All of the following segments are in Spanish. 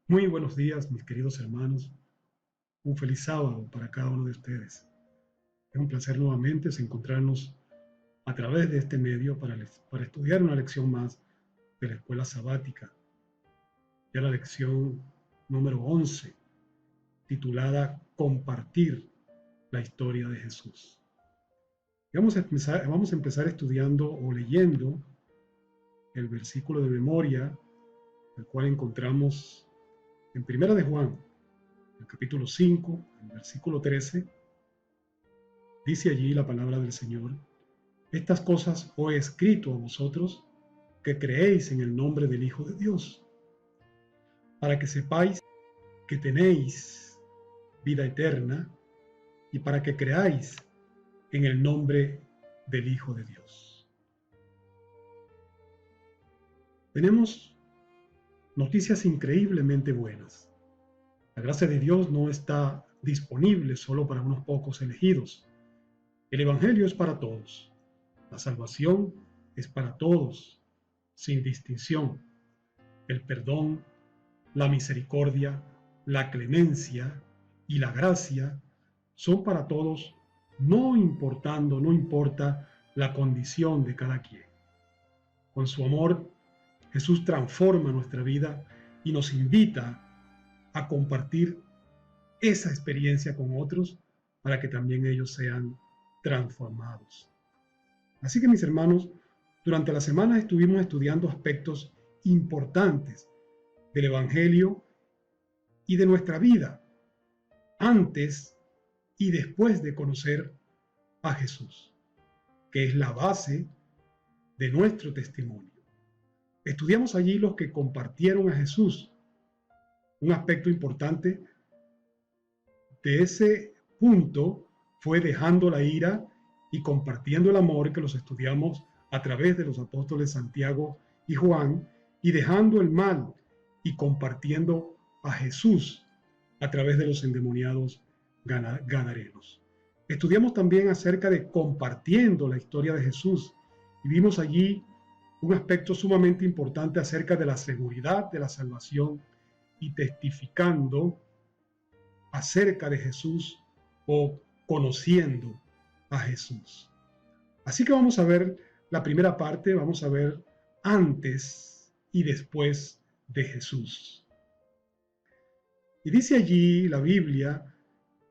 Muy buenos días, mis queridos hermanos. Un feliz sábado para cada uno de ustedes. Es un placer nuevamente encontrarnos a través de este medio para estudiar una lección más de la escuela sabática. Ya la lección número 11, titulada Compartir la historia de Jesús. Y vamos a empezar estudiando o leyendo el versículo de memoria, el cual encontramos en Primera de Juan, el capítulo 5, el versículo 13. Dice allí la palabra del Señor: estas cosas os he escrito a vosotros que creéis en el nombre del Hijo de Dios, para que sepáis que tenéis vida eterna y para que creáis en el nombre del Hijo de Dios. Tenemos noticias increíblemente buenas. La gracia de Dios no está disponible solo para unos pocos elegidos. El Evangelio es para todos. La salvación es para todos, sin distinción. El perdón, la misericordia, la clemencia y la gracia son para todos, no importa la condición de cada quien. Con su amor, Jesús transforma nuestra vida y nos invita a compartir esa experiencia con otros para que también ellos sean transformados. Así que, mis hermanos, durante la semana estuvimos estudiando aspectos importantes del Evangelio y de nuestra vida antes y después de conocer a Jesús, que es la base de nuestro testimonio. Estudiamos allí los que compartieron a Jesús. Un aspecto importante de ese punto fue dejando la ira y compartiendo el amor, que los estudiamos a través de los apóstoles Santiago y Juan, y dejando el mal y compartiendo a Jesús a través de los endemoniados gadarenos. Estudiamos también acerca de compartiendo la historia de Jesús y vimos allí un aspecto sumamente importante acerca de la seguridad de la salvación y testificando acerca de Jesús o conociendo a Jesús. Así que vamos a ver la primera parte, vamos a ver antes y después de Jesús. Y dice allí la Biblia,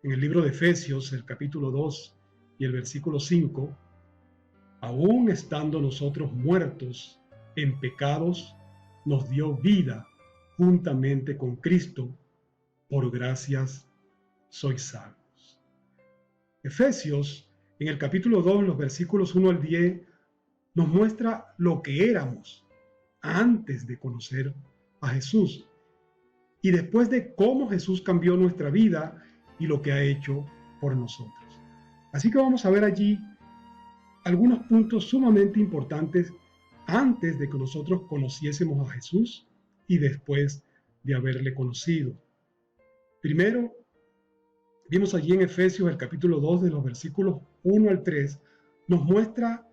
en el libro de Efesios, el capítulo 2 y el versículo 5, aún estando nosotros muertos en pecados, nos dio vida juntamente con Cristo, por gracias sois salvos. Efesios, en el capítulo 2, los versículos 1 al 10, nos muestra lo que éramos antes de conocer a Jesús y después de cómo Jesús cambió nuestra vida y lo que ha hecho por nosotros. Así que vamos a ver allí algunos puntos sumamente importantes antes de que nosotros conociésemos a Jesús y después de haberle conocido. Primero, vimos allí en Efesios el capítulo 2 de los versículos 1 al 3, nos muestra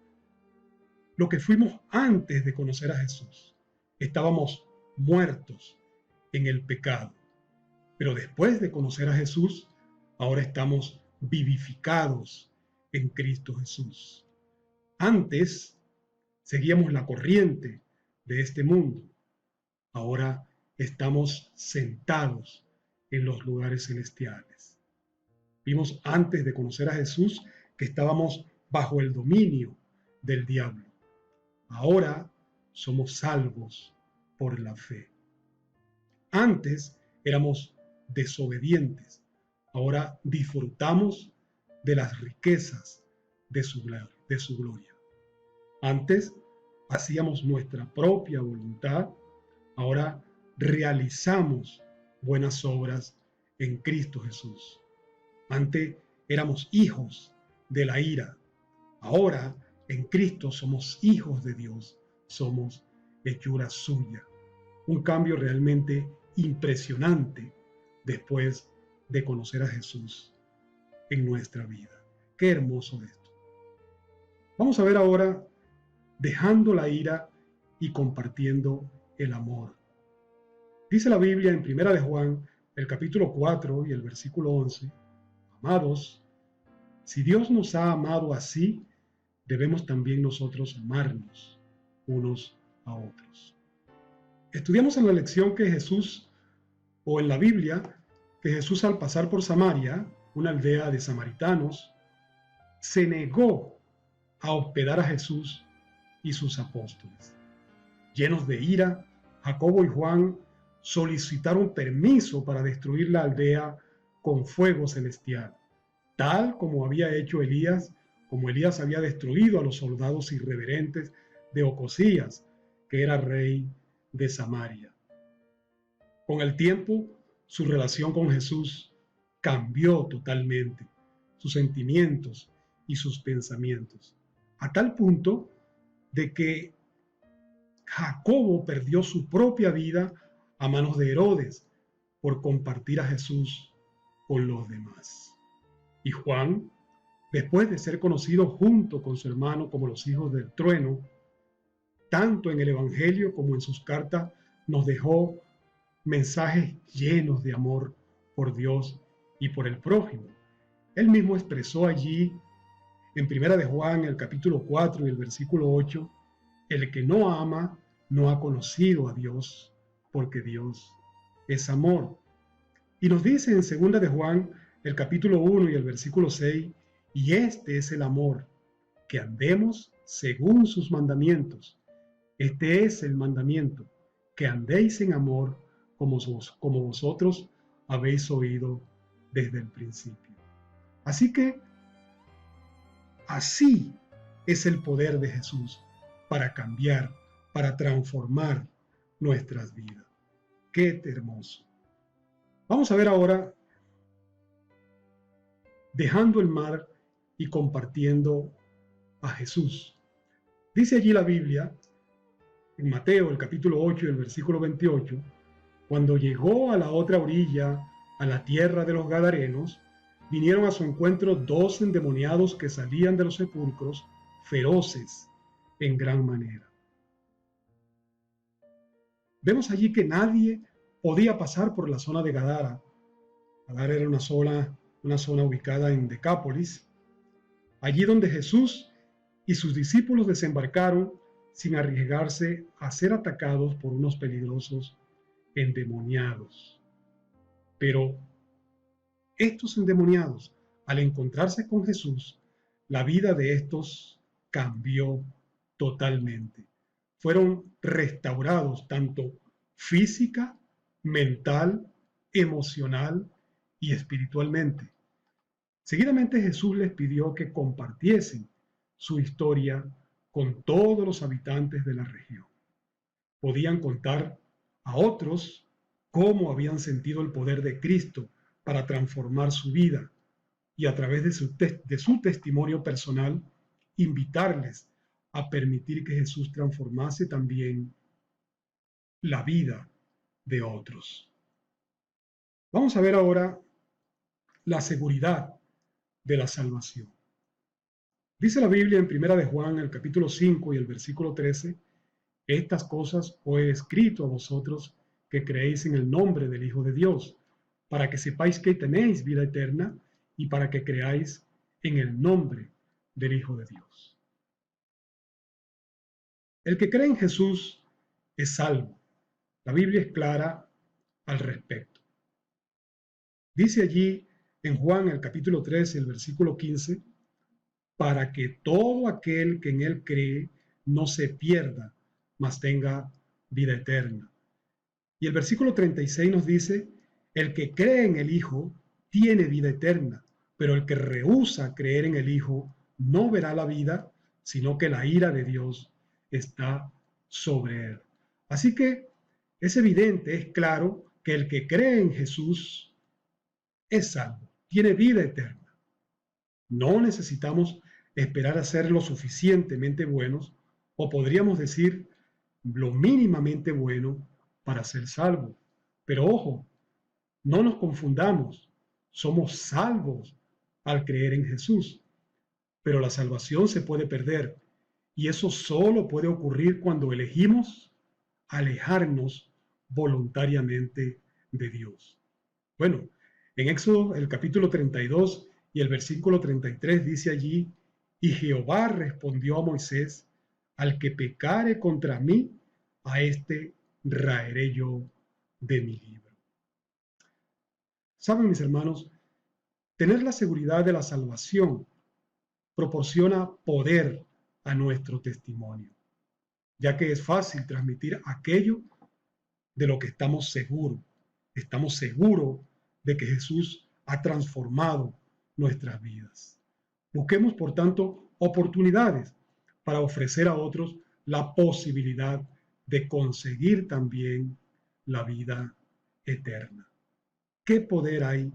lo que fuimos antes de conocer a Jesús. Estábamos muertos en el pecado, pero después de conocer a Jesús, ahora estamos vivificados en Cristo Jesús. Antes seguíamos la corriente de este mundo, ahora estamos sentados en los lugares celestiales. Vimos antes de conocer a Jesús que estábamos bajo el dominio del diablo. Ahora somos salvos por la fe. Antes éramos desobedientes. Ahora disfrutamos de las riquezas de su gloria. Antes hacíamos nuestra propia voluntad. Ahora realizamos buenas obras en Cristo Jesús. Antes éramos hijos de la ira. Ahora en Cristo somos hijos de Dios. Somos hechura suya. Un cambio realmente impresionante después de conocer a Jesús en nuestra vida. Qué hermoso esto. Vamos a ver ahora dejando la ira y compartiendo el amor. Dice la Biblia en Primera de Juan, el capítulo 4 y el versículo 11, amados, si Dios nos ha amado así, debemos también nosotros amarnos unos a otros. Estudiamos en la lección que Jesús, o en la Biblia, que Jesús al pasar por Samaria, una aldea de samaritanos, se negó a hospedar a Jesús y sus apóstoles. Llenos de ira, Jacobo y Juan solicitaron permiso para destruir la aldea con fuego celestial, tal como había hecho Elías, como Elías había destruido a los soldados irreverentes de Ocosías, que era rey de Samaria. Con el tiempo, su relación con Jesús cambió totalmente, sus sentimientos y sus pensamientos, a tal punto de que Jacobo perdió su propia vida a manos de Herodes por compartir a Jesús con los demás. Y Juan, después de ser conocido junto con su hermano como los hijos del trueno, tanto en el Evangelio como en sus cartas, nos dejó mensajes llenos de amor por Dios y por el prójimo. Él mismo expresó allí, en Primera de Juan, el capítulo 4 y el versículo 8, el que no ama no ha conocido a Dios, porque Dios es amor. Y nos dice en Segunda de Juan, el capítulo 1 y el versículo 6, y este es el amor, que andemos según sus mandamientos. Este es el mandamiento, que andéis en amor como vosotros habéis oído desde el principio. Así que, así es el poder de Jesús para cambiar, para transformar nuestras vidas. ¡Qué hermoso! Vamos a ver ahora, dejando el mar y compartiendo a Jesús. Dice allí la Biblia, en Mateo, el capítulo 8 y el versículo 28, cuando llegó a la otra orilla, a la tierra de los Gadarenos, vinieron a su encuentro 2 endemoniados que salían de los sepulcros, feroces en gran manera. Vemos allí que nadie podía pasar por la zona de Gadara. Gadara era una zona ubicada en Decápolis, allí donde Jesús y sus discípulos desembarcaron sin arriesgarse a ser atacados por unos peligrosos endemoniados. Pero estos endemoniados, al encontrarse con Jesús, la vida de estos cambió totalmente. Fueron restaurados tanto física, mental, emocional y espiritualmente. Seguidamente Jesús les pidió que compartiesen su historia con todos los habitantes de la región. Podían contar a otros cómo habían sentido el poder de Cristo para transformar su vida y a través de su testimonio personal invitarles a permitir que Jesús transformase también la vida de otros. Vamos a ver ahora la seguridad de la salvación. Dice la Biblia en Primera de Juan, el capítulo 5 y el versículo 13, estas cosas os he escrito a vosotros que creéis en el nombre del Hijo de Dios, para que sepáis que tenéis vida eterna y para que creáis en el nombre del Hijo de Dios. El que cree en Jesús es salvo. La Biblia es clara al respecto. Dice allí en Juan, el capítulo 13, el versículo 15, para que todo aquel que en él cree no se pierda, mas tenga vida eterna. Y el versículo 36 nos dice, el que cree en el Hijo tiene vida eterna, pero el que rehúsa creer en el Hijo no verá la vida, sino que la ira de Dios está sobre él. Así que es evidente, es claro, que el que cree en Jesús es salvo, tiene vida eterna. No necesitamos esperar a ser lo suficientemente buenos, o podríamos decir lo mínimamente bueno para ser salvo. Pero ojo, no nos confundamos, somos salvos al creer en Jesús, pero la salvación se puede perder, y eso solo puede ocurrir cuando elegimos alejarnos voluntariamente de Dios. Bueno, en Éxodo, el capítulo 32 y el versículo 33 dice allí, y Jehová respondió a Moisés, al que pecare contra mí, a este raeré yo de mi libro. Saben, mis hermanos, tener la seguridad de la salvación proporciona poder a nuestro testimonio, ya que es fácil transmitir aquello de lo que estamos seguros. Estamos seguros de que Jesús ha transformado nuestras vidas. Busquemos, por tanto, oportunidades para ofrecer a otros la posibilidad de conseguir también la vida eterna. ¿Qué poder hay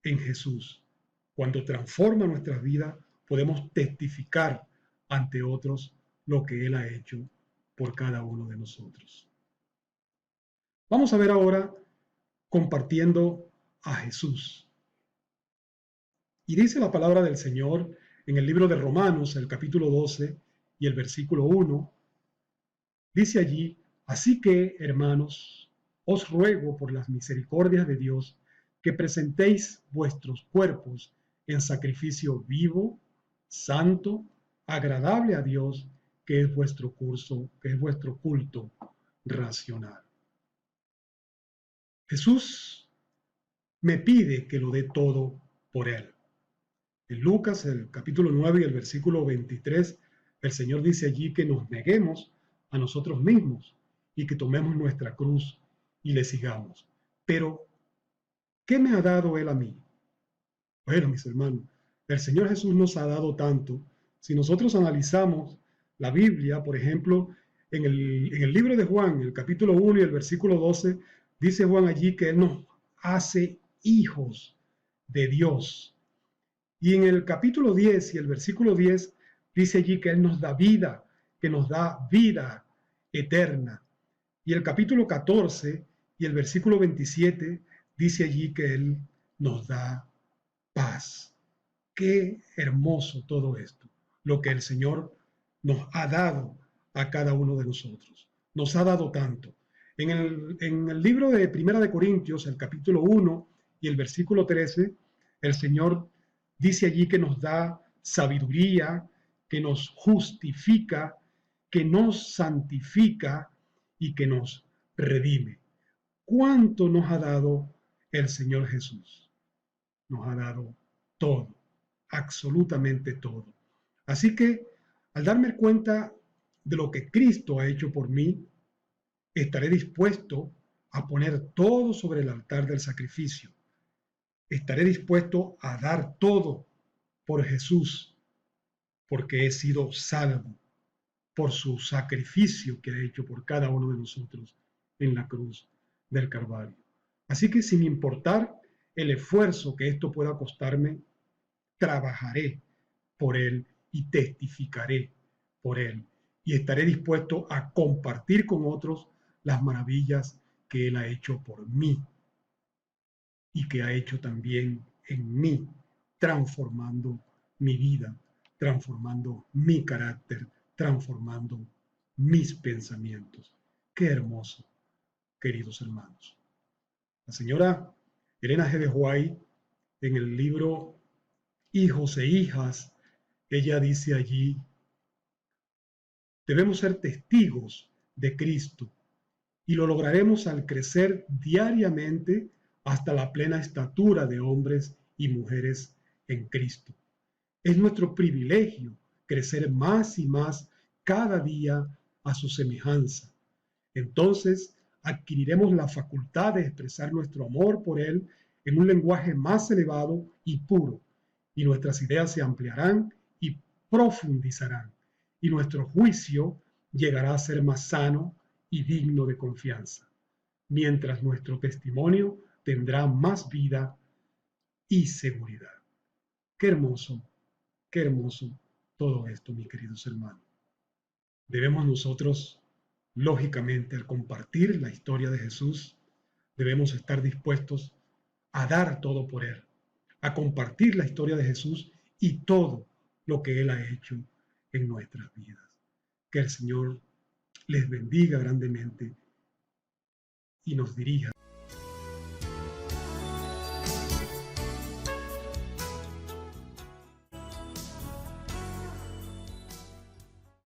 en Jesús? Cuando transforma nuestras vidas, podemos testificar ante otros lo que Él ha hecho por cada uno de nosotros. Vamos a ver ahora compartiendo a Jesús. Y dice la palabra del Señor en el libro de Romanos, el capítulo 12 y el versículo 1, dice allí, así que, hermanos, os ruego por las misericordias de Dios que presentéis vuestros cuerpos en sacrificio vivo, santo, agradable a Dios, que es vuestro culto racional. Jesús me pide que lo dé todo por Él. En Lucas, el capítulo 9 y el versículo 23, el Señor dice allí que nos neguemos a nosotros mismos y que tomemos nuestra cruz y le sigamos. Pero, ¿qué me ha dado Él a mí? Bueno, mis hermanos, el Señor Jesús nos ha dado tanto. Si nosotros analizamos la Biblia, por ejemplo, en el libro de Juan, el capítulo 1 y el versículo 12, dice Juan allí que Él nos hace hijos de Dios. Y en el capítulo 10 y el versículo 10 dice allí que Él nos da vida, que nos da vida eterna. Y el capítulo 14 y el versículo 27 dice allí que Él nos da paz. Qué hermoso todo esto, lo que el Señor nos ha dado a cada uno de nosotros. Nos ha dado tanto. En el libro de Primera de Corintios, el capítulo 1 y el versículo 13, el Señor dice allí que nos da sabiduría, que nos justifica, que nos santifica y que nos redime. ¿Cuánto nos ha dado el Señor Jesús? Nos ha dado todo, absolutamente todo. Así que al darme cuenta de lo que Cristo ha hecho por mí, estaré dispuesto a poner todo sobre el altar del sacrificio. Estaré dispuesto a dar todo por Jesús, porque he sido salvo por su sacrificio que ha hecho por cada uno de nosotros en la cruz del Calvario. Así que sin importar el esfuerzo que esto pueda costarme, trabajaré por Él y testificaré por Él. Y estaré dispuesto a compartir con otros las maravillas que Él ha hecho por mí y que ha hecho también en mí, transformando mi vida, transformando mi carácter, transformando mis pensamientos. Qué hermoso, queridos hermanos. La señora Elena G. de White, en el libro Hijos e Hijas, ella dice allí, debemos ser testigos de Cristo y lo lograremos al crecer diariamente hasta la plena estatura de hombres y mujeres en Cristo. Es nuestro privilegio crecer más y más cada día a su semejanza. Entonces adquiriremos la facultad de expresar nuestro amor por Él en un lenguaje más elevado y puro, y nuestras ideas se ampliarán y profundizarán, y nuestro juicio llegará a ser más sano y digno de confianza, mientras nuestro testimonio tendrá más vida y seguridad. Qué hermoso todo esto, mis queridos hermanos. Debemos nosotros, lógicamente, al compartir la historia de Jesús, debemos estar dispuestos a dar todo por Él, a compartir la historia de Jesús y todo lo que Él ha hecho en nuestras vidas. Que el Señor les bendiga grandemente y nos dirija.